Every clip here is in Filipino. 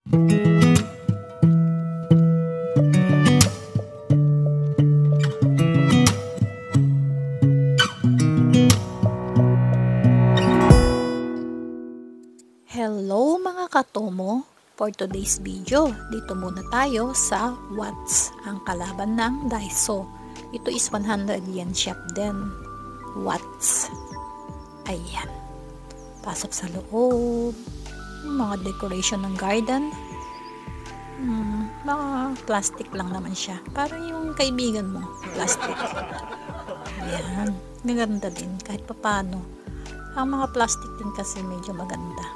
Hello mga katomo! For today's video, dito muna tayo sa Watts, ang kalaban ng Daiso. Ito is 100 yen shop din. Watts. Ayan. Pasok sa loob. Mga decoration ng garden. Mga plastic lang naman siya. Parang yung kaibigan mo, plastic. Ayan. Maganda din kahit papano. Ang mga plastic din kasi medyo maganda.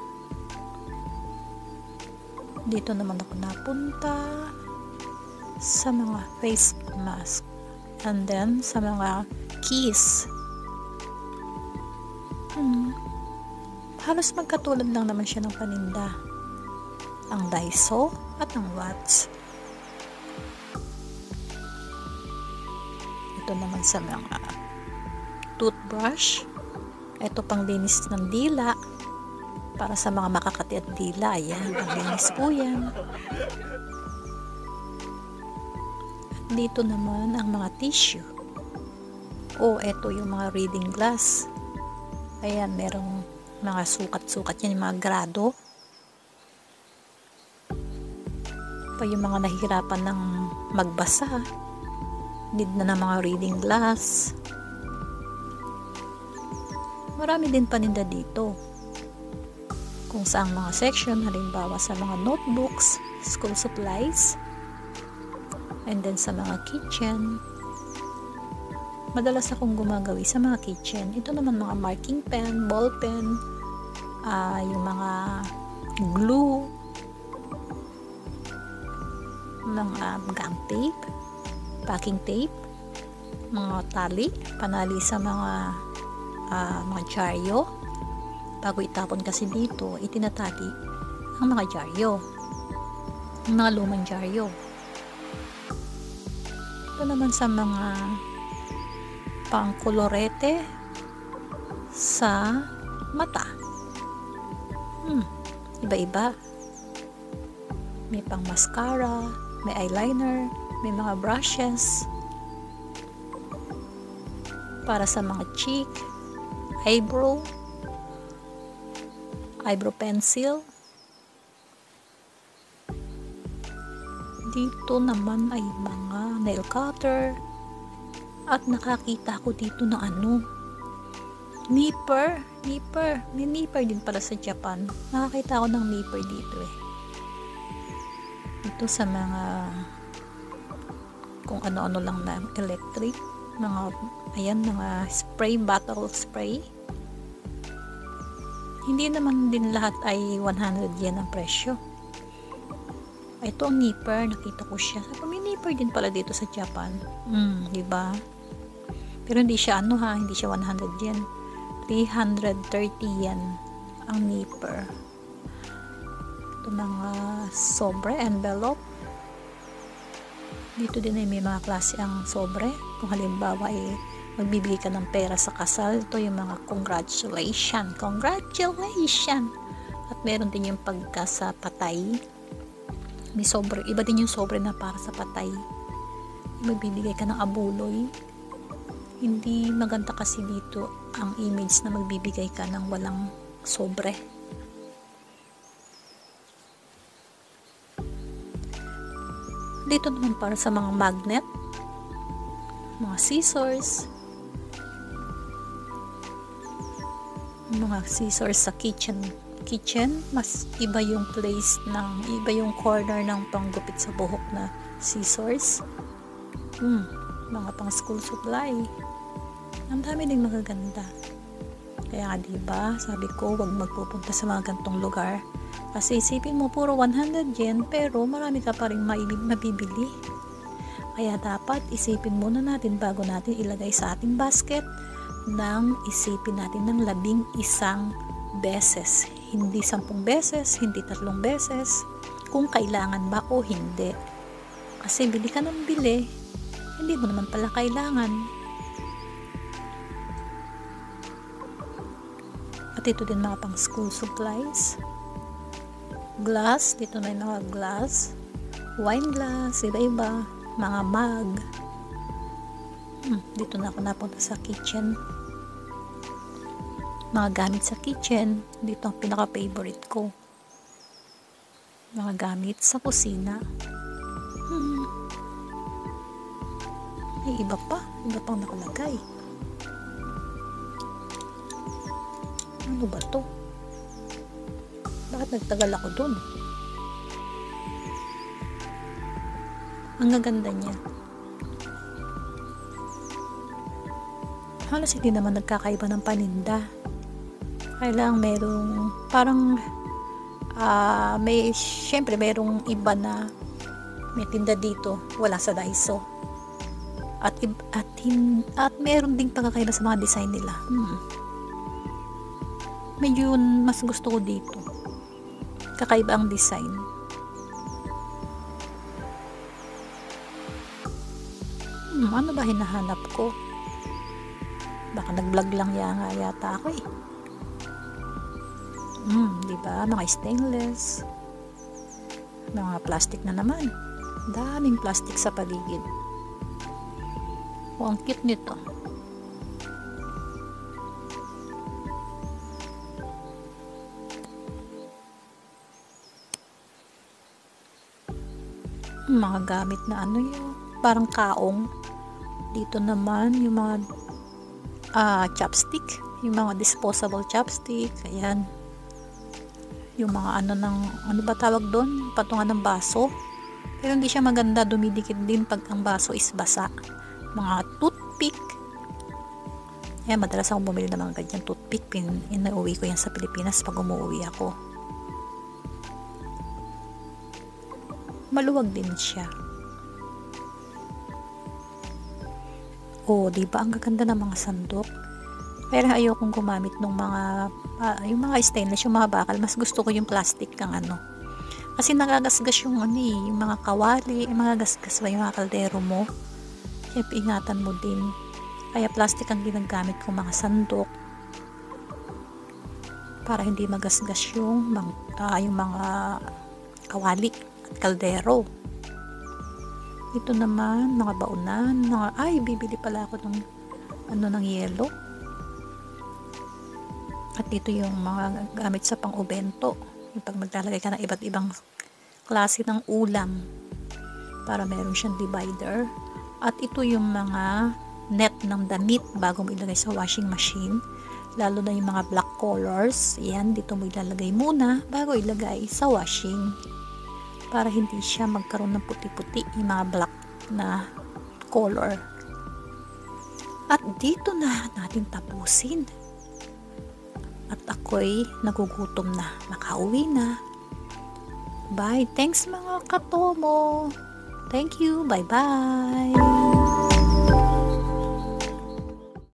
Dito naman ako napunta sa mga face mask and then sa mga keys. Halos magkatulad lang naman siya ng paninda, ang Daiso at ang Watts. Ito naman sa mga toothbrush. Ito pang linis ng dila. Para sa mga makakati at dila, ayan, paglinis po yan. At dito naman ang mga tissue. Eto yung mga reading glass. Ayan, merong mga sukat-sukat yan, yung mga grado. Pa yung mga nahihirapan ng magbasa, need na ng mga reading glass. Marami din paninda dito. Kung saang mga section, halimbawa sa mga notebooks, school supplies, and then sa mga kitchen. Madalas akong gumagawi sa mga kitchen. Ito naman mga marking pen, ball pen, yung mga glue, mga gum tape, packing tape, mga tali, panali sa mga dyaryo. Bago itapon kasi dito, itinatali ang mga dyaryo, ang mga lumang dyaryo. Ito naman sa mga pangkolorete sa mata. Iba-iba. May pang mascara, may eyeliner, may mga brushes para sa mga cheek, eyebrow pencil. Dito naman ay mga nail cutter. At nakakita ko dito ng nipper. May nipper din pala sa Japan. Nakakita ko ng nipper dito eh. Ito sa mga kung ano-ano lang na electric. Mga spray, bottle spray. Hindi naman din lahat ay 100 yen ang presyo. Ito ang nipper, nakita ko siya. May nipper din pala dito sa Japan. Diba? Pero hindi siya hindi siya 100 yen. 330 yen ang nipper. Ito mga sobre, envelope. Dito din ay may mga klase ang sobre. Kung halimbawa ay magbibigay ka ng pera sa kasal, ito yung mga congratulations. At meron din yung pagka sa patay. May sobre, iba din yung sobre na para sa patay. Magbibigay ka ng abuloy. Hindi maganda kasi dito ang image na magbibigay ka ng walang sobre. Dito naman para sa mga magnet, mga scissors, sa kitchen, mas iba yung iba yung corner ng panggupit sa buhok na scissors. Mga pang school supply. Ang dami ding magaganda. Kaya diba, sabi ko, wag magpupunta sa mga gantong lugar. Kasi isipin mo, puro 100 yen, pero marami ka pa rin mabibili. Kaya dapat isipin muna natin bago natin ilagay sa ating basket, nang isipin natin ng 11 beses. Hindi 10 beses, hindi 3 beses, kung kailangan ba o hindi. Kasi bili ka ng bili, hindi mo naman pala kailangan. At ito din mga pang school supplies. glass. Dito may mga glass, wine glass, iba-iba, mga mug. Dito na ako napunta sa kitchen. Mga gamit sa kitchen, dito ang pinaka-favorite ko. Mga gamit sa kusina. May iba pang nakalagay. Ano ba to? Bakit nagtagal ako dun? Ang gaganda niya. Halos hindi naman nagkakaiba ng paninda. Kailangan merong parang syempre merong iba na may tinda dito, wala sa Daiso. At meron ding pagkakaiba sa mga design nila. Medyo mas gusto ko dito. Kakaiba ang design. Ano ba hinahanap ko? Baka nag-vlog lang yata ako eh. Diba? Mga stainless. Mga plastic na naman. Daming plastic sa paligid. Ang cute nito. Mga gamit na ano yun, parang kaong. Dito naman yung mga chopstick, yung mga disposable chopstick. Ayan, yung mga ano ba tawag doon, patungan ng baso, pero hindi siya maganda, dumidikit din pag ang baso is basa. Mga toothpick. Ayan, madalas akong bumili ng mga ganyan toothpick. Inauwi ko yan sa Pilipinas pag umuwi ako. Maluwag din siya. Diba ang gaganda ng mga sandok? Pero ayokong gumamit ng mga yung mga stainless, yung mga bakal. Mas gusto ko yung plastic ng ano. Kasi nagagasgas yung yung mga kawali, yung mga gasgas ba yung mga kaldero mo. Kaya ingatan mo din. Kaya plastic ang ginagamit kong mga sandok para hindi magasgas yung mga kawali at kaldero. Ito naman mga baunan, bibili pala ako ng yelo. At ito yung mga gamit sa pang-ubento, yung pag maglalagay ka ng iba't ibang klase ng ulam para meron siyang divider. At ito yung mga net ng damit bago mo ilagay sa washing machine, lalo na yung mga black colors. Yan, dito mo ilalagay muna bago ilagay sa washing para hindi siya magkaroon ng puti-puti yung mga black na color. At dito na natin tapusin. At ako'y nagugutom na, makauwi na. Bye. Thanks mga katomo. Thank you. Bye-bye.